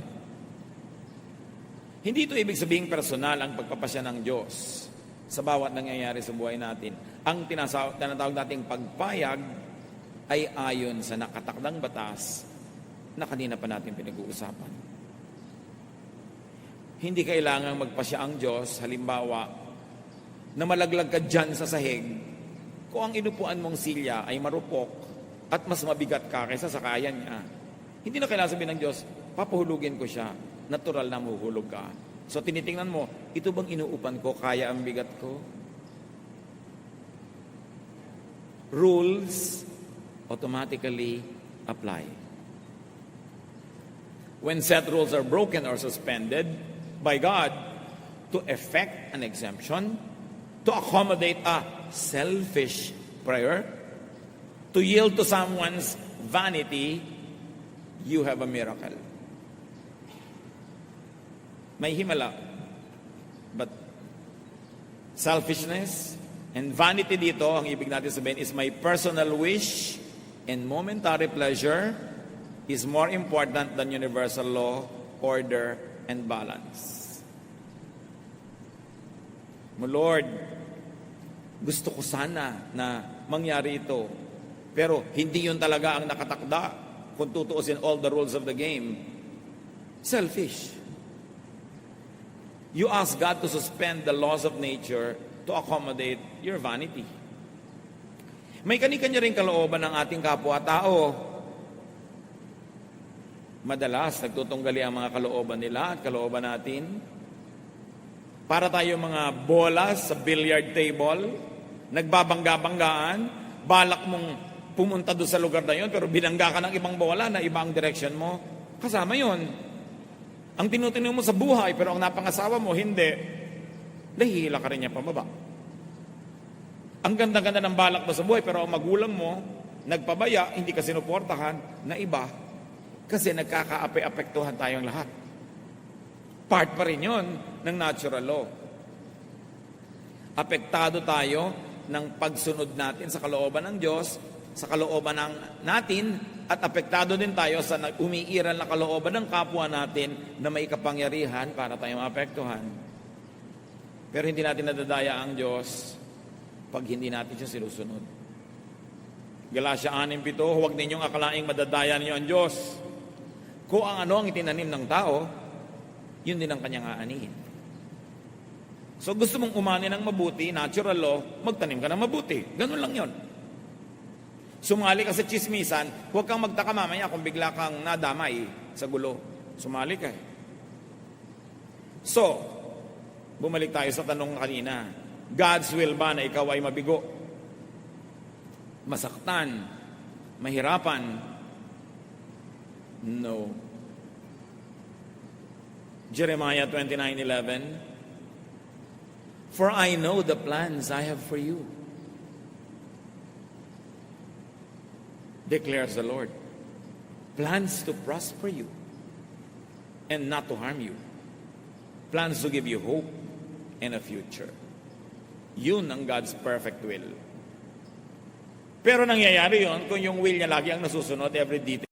Hindi ito ibig sabihin personal ang pagpapasya ng Diyos sa bawat nangyayari sa buhay natin. Ang tinatawag nating pagpayag ay ayon sa nakatakdang batas na kanina pa natin pinag-uusapan. Hindi kailangang magpasya ang Diyos, halimbawa, na malaglag ka dyan sa sahig kung ang inupuan mong silya ay marupok at mas mabigat ka kaysa sa kaya niya. Hindi na kailangan sabihin ng Diyos, papahulugin ko siya, natural na mahuhulog ka. So tinitingnan mo, ito bang inuupan ko, kaya ang bigat ko? Rules automatically apply. When set rules are broken or suspended by God to effect an exemption, to accommodate a selfish prayer, to yield to someone's vanity, you have a miracle. May himala. But selfishness and vanity dito, ang ibig natin sabihin is my personal wish and momentary pleasure is more important than universal law, order, and balance. Mo Lord, gusto ko sana na mangyari ito, pero hindi yun talaga ang nakatakda kung tutuusin all the rules of the game. Selfish. You ask God to suspend the laws of nature to accommodate your vanity. May kani-kanya rin kalooban ng ating kapwa-tao. Madalas, nagtutunggali ang mga kalooban nila at kalooban natin. Para tayo mga bola sa billiard table, nagbabangga-banggaan, balak mong pumunta doon sa lugar na yun, pero binangga ka ng ibang bola na ibang direction mo, kasama yon. Ang tinutino mo sa buhay, pero ang napangasawa mo, hindi. Dahila ka rin niya pababa. Ang ganda-ganda ng balak mo sa buhay, pero ang magulang mo, nagpabaya, hindi ka sinuportahan, na iba, kasi nagkaka-apektuhan tayong lahat. Part pa rin yun ng natural law. Apektado tayo ng pagsunod natin sa kalooban ng Diyos, sa kalooban natin, at apektado din tayo sa umiiral na kalooban ng kapwa natin na may kapangyarihan para tayo maapektuhan. Pero hindi natin nadadaya ang Diyos pag hindi natin siya sinusunod. Galatia 6:7, huwag ninyong akalaing madadaya ninyo ang Diyos. Kung ang ano ang itinanim ng tao, yun din ang kanyang aanihin. So gusto mong umani ng mabuti, natural law, magtanim ka ng mabuti. Ganun lang yon. Sumali ka sa chismisan, huwag kang magtaka mamaya kung bigla kang nadamay sa gulo. Sumali ka. So, bumalik tayo sa tanong kanina. God's will ba na ikaw ay mabigo? Masaktan? Mahirapan? No. Jeremiah 29:11, for I know the plans I have for you, declares the Lord. Plans to prosper you and not to harm you. Plans to give you hope and a future. Yun ang God's perfect will. Pero nangyayari yun kung yung will niya lagi ang nasusunod, every detail.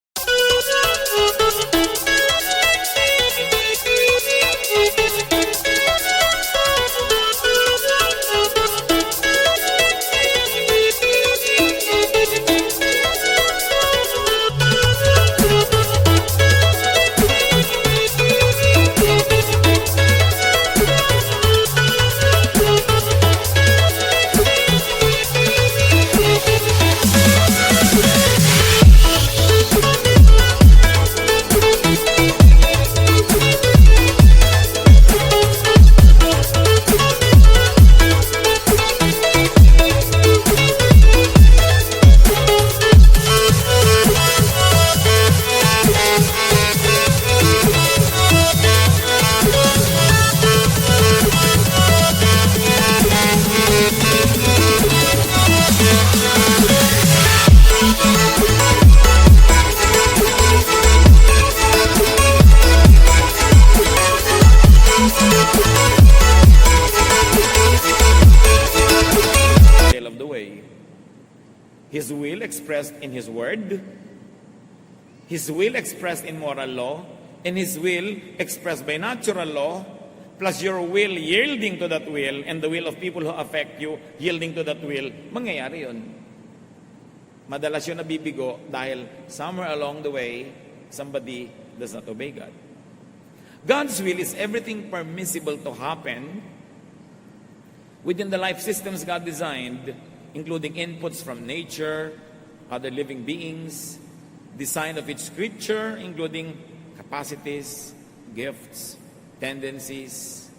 Of the way. His will expressed in His word, His will expressed in moral law, and His will expressed by natural law, plus your will yielding to that will, and the will of people who affect you yielding to that will, mangyayari yun. Madalas yun nabibigo dahil somewhere along the way, somebody does not obey God. God's will is everything permissible to happen within the life systems God designed, including inputs from nature, other living beings, design of each creature, including capacities, gifts, tendencies,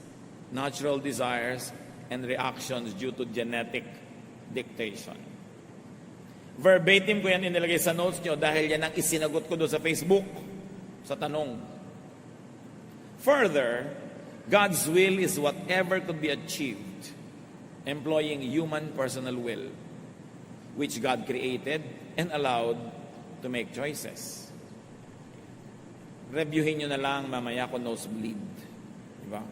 natural desires, and reactions due to genetic dictation. Verbatim ko yan inilagay sa notes nyo dahil yan ang isinagot ko doon sa Facebook sa tanong. Further, God's will is whatever could be achieved employing human personal will, which God created and allowed to make choices. Reviewin nyo na lang mamaya kung nosebleed. Diba?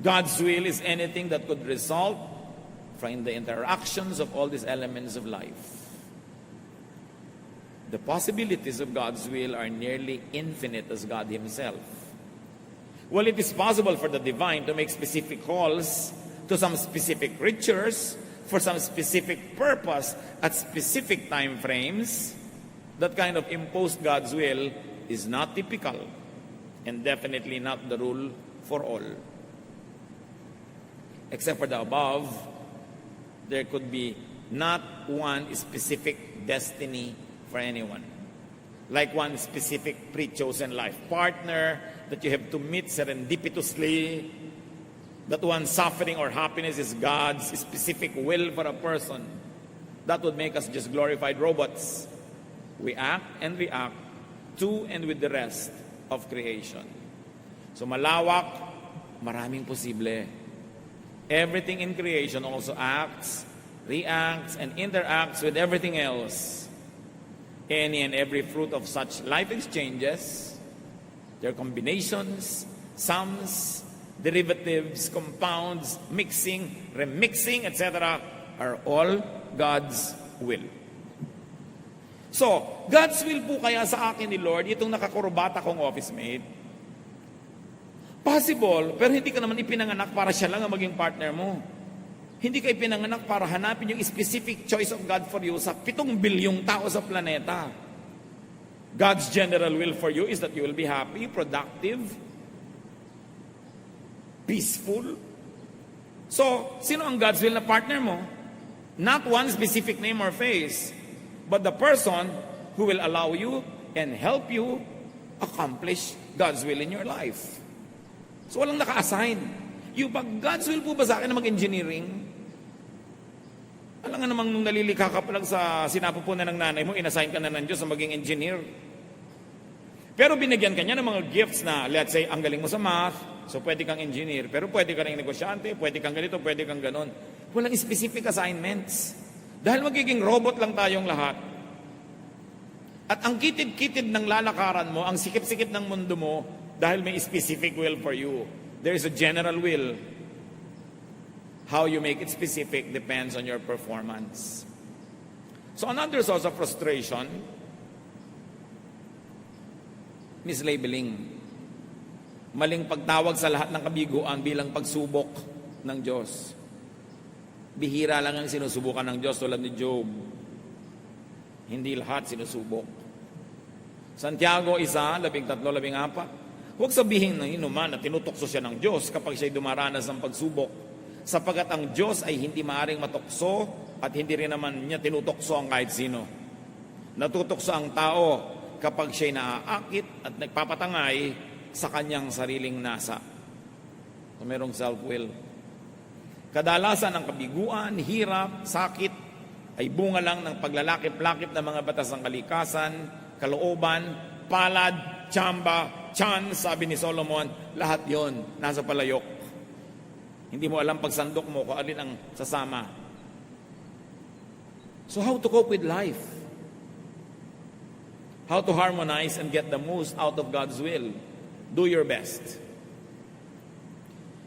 God's will is anything that could result from the interactions of all these elements of life. The possibilities of God's will are nearly infinite as God Himself. While it is possible for the divine to make specific calls to some specific creatures for some specific purpose at specific time frames, that kind of imposed God's will is not typical and definitely not the rule for all. Except for the above, there could be not one specific destiny for anyone. like one specific pre-chosen life partner that you have to meet serendipitously, that one suffering or happiness is God's specific will for a person. That would make us just glorified robots. We act and react to and with the rest of creation. So malawak, maraming posible. Everything in creation also acts, reacts, and interacts with everything else. Any and every fruit of such life exchanges, their combinations, sums, derivatives, compounds, mixing, remixing, etc., are all God's will. So, God's will po kaya sa akin ni Lord, itong nakakurbata kong office mate, possible, pero hindi ka naman ipinanganak para siya lang ang maging partner mo. Hindi ka ipinanganak para hanapin yung specific choice of God for you sa 7 bilyong tao sa planeta. God's general will for you is that you will be happy, productive, peaceful. So, sino ang God's will na partner mo? Not one specific name or face, but the person who will allow you and help you accomplish God's will in your life. So, walang naka-assign. Yung pag God's will po ba sa akin na mag-engineering? Alam nga namang nung nalilika ka pa lang sa sinapupunan ng nanay mo, inassign ka na ng Diyos na maging engineer. Pero binigyan ka niya ng mga gifts na, let's say, ang galing mo sa math, so pwede kang engineer, pero pwede ka rin negosyante, pwede kang ganito, pwede kang ganon. Walang specific assignments. Dahil magiging robot lang tayong lahat. At ang kitid-kitid ng lalakaran mo, ang sikip-sikip ng mundo mo, dahil may specific will for you. There is a general will. How you make it specific depends on your performance. So another source of frustration, mislabeling. Maling pagtawag sa lahat ng kabiguan bilang pagsubok ng Diyos. Bihira lang ang sinusubukan ng Diyos tulad ni Job. Hindi lahat sinusubok. Santiago 1:13-14. Huwag sabihin ng inuman na tinutokso siya ng Diyos kapag siya'y dumaranas ng pagsubok. Sapagat ang Diyos ay hindi maaring matukso at hindi rin naman niya tinutokso ang kahit sino. Natutokso ang tao kapag siya'y naaakit at nagpapatangay sa kanyang sariling nasa. So, merong self-will. Kadalasan ang kabiguan, hirap, sakit ay bunga lang ng paglalakip-lakip ng mga batas ng kalikasan, kalooban, palad, tsamba, tiyan, sabi ni Solomon, lahat yon nasa palayok. Hindi mo alam pag sandok mo kung alin ang sasama. So how to cope with life? How to harmonize and get the most out of God's will? Do your best.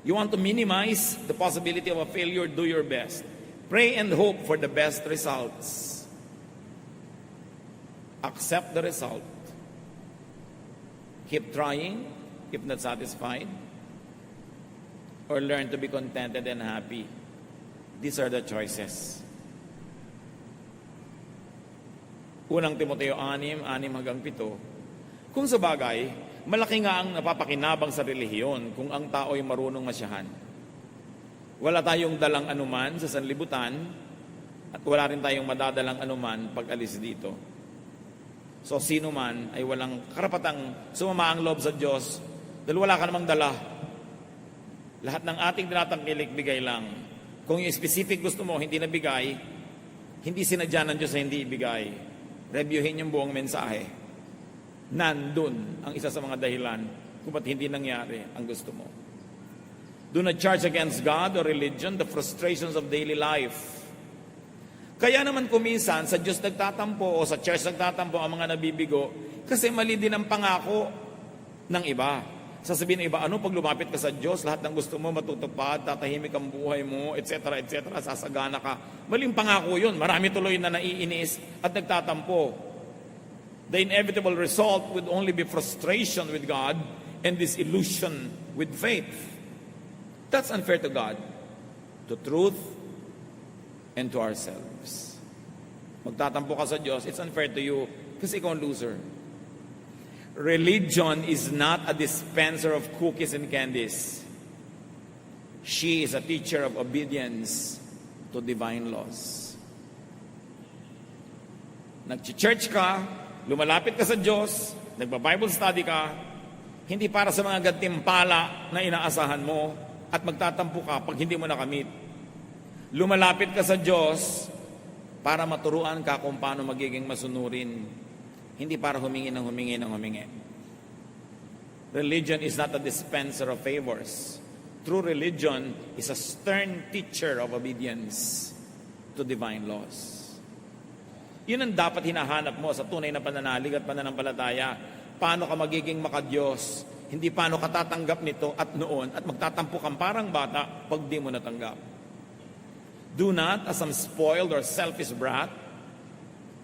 You want to minimize the possibility of a failure? Do your best. Pray and hope for the best results. Accept the result. Keep trying if not satisfied. Or learn to be contented and happy. These are the choices. Unang Timoteo 6:6-7. Kung sa bagay, malaki nga ang napapakinabang sa relihiyon kung ang tao ay marunong masyahan. Wala tayong dalang anuman sa sanlibutan at wala rin tayong madadalang anuman pag alis dito. So sino man ay walang karapatang sumama ang loob sa Diyos dahil wala ka namang dala. Lahat ng ating tinatangkilik, bigay lang. Kung yung specific gusto mo, hindi nabigay, hindi sinadya ng Diyos na hindi ibigay. Reviewin yung buong mensahe. Nandun ang isa sa mga dahilan kung ba't hindi nangyari ang gusto mo. Do not charge against God or religion the frustrations of daily life. Kaya naman kuminsan sa Diyos nagtatampo o sa church nagtatampo ang mga nabibigo kasi mali din ang pangako ng iba. Sasabihin ng iba, pag lumapit ka sa Diyos, lahat ng gusto mo matutupad, tatahimik ang buhay mo, etc., etc., sasagana ka. Maling pangako yun. Marami tuloy na naiinis at nagtatampo. The inevitable result would only be frustration with God and disillusion with faith. That's unfair to God, to truth, and to ourselves. Magtatampo ka sa Diyos, it's unfair to you kasi ikaw ang loser. Religion is not a dispenser of cookies and candies. She is a teacher of obedience to divine laws. Nag-church ka, lumalapit ka sa Diyos, nagba-Bible study ka, hindi para sa mga gantimpala na inaasahan mo at magtatampo ka pag hindi mo nakamit. Lumalapit ka sa Diyos para maturuan ka kung paano magiging masunurin, hindi para humingi ng humingi. Religion is not a dispenser of favors. True religion is a stern teacher of obedience to divine laws. Yun ang dapat hinahanap mo sa tunay na pananalig at pananampalataya. Paano ka magiging makadiyos? Hindi paano ka tatanggap nito at noon at magtatampo kang parang bata pag di mo natanggap. Do not, as some spoiled or selfish brat,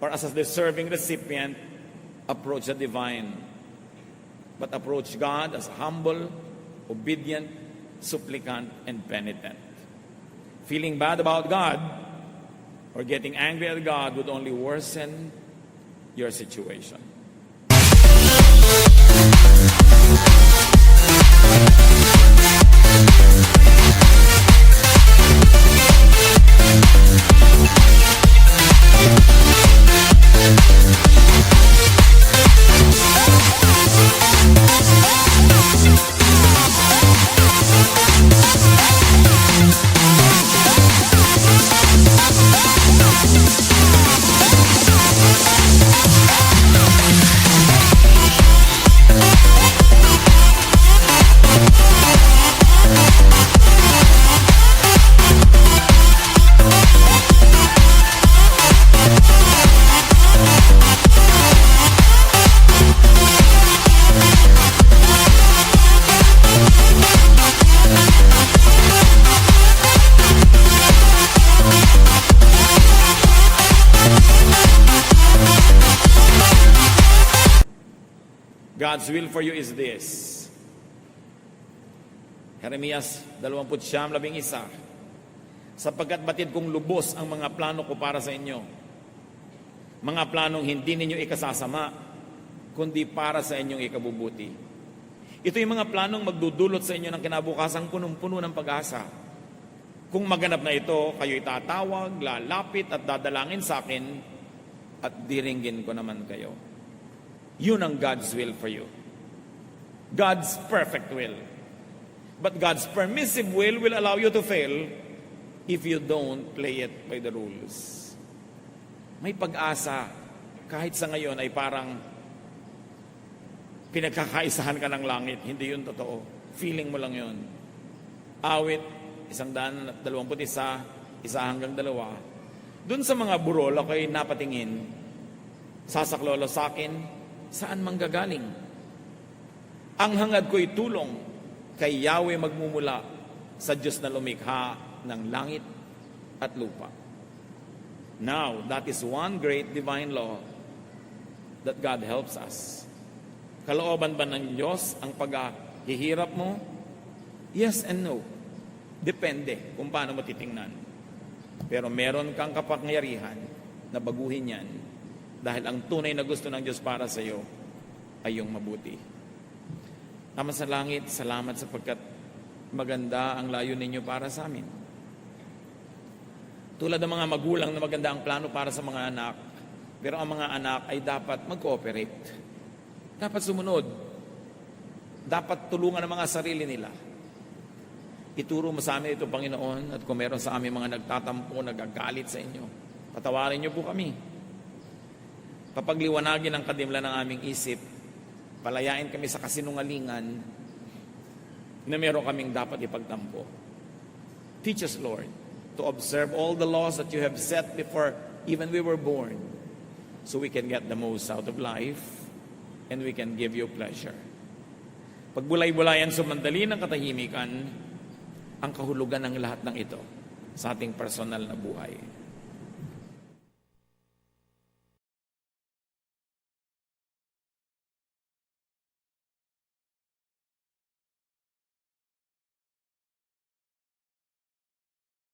or as a deserving recipient, approach the divine, but approach God as a humble, obedient, supplicant, and penitent. Feeling bad about God or getting angry at God would only worsen your situation. God's will for you is this. Jeremias 29:11. Sapagkat batid kong lubos ang mga plano ko para sa inyo. Mga planong hindi ninyo ikasasama, kundi para sa inyong ikabubuti. Ito yung mga planong magdudulot sa inyo ng kinabukasang punong-puno ng pag-asa. Kung maganap na ito, kayo'y tatawag, lalapit at dadalangin sa akin at diringgin ko naman kayo. Yun ang God's will for you. God's perfect will. But God's permissive will allow you to fail if you don't play it by the rules. May pag-asa kahit sa ngayon ay parang pinagkakaisahan ka ng langit. Hindi yun totoo. Feeling mo lang yun. Awit, 121, 1-2. Dun sa mga burol ako'y napatingin, sasaklolo sa akin, saan manggagaling? Ang hangad ko'y tulong kay Yahweh magmumula sa Diyos na lumikha ng langit at lupa. Now, that is one great divine law that God helps us. Kalooban ba ng Diyos ang paghihirap mo? Yes and no. Depende kung paano mo titingnan. Pero meron kang kapangyarihan na baguhin yan dahil ang tunay na gusto ng Diyos para sa iyo ay yung mabuti. Ama sa langit, salamat sapagkat maganda ang layo ninyo para sa amin. Tulad ng mga magulang na maganda ang plano para sa mga anak, pero ang mga anak ay dapat mag-cooperate. Dapat sumunod. Dapat tulungan ang mga sarili nila. Ituro mo sa amin ito, Panginoon, at kung meron sa amin mga nagtatampo, nagagalit sa inyo, patawarin niyo po kami. Papagliwanagin ang kadimla ng aming isip, palayain kami sa kasinungalingan na meron kaming dapat ipagtampo. Teach us, Lord, to observe all the laws that you have set before even we were born, so we can get the most out of life and we can give you pleasure. Pagbulay-bulayan sumandali ng katahimikan ang kahulugan ng lahat ng ito sa ating personal na buhay.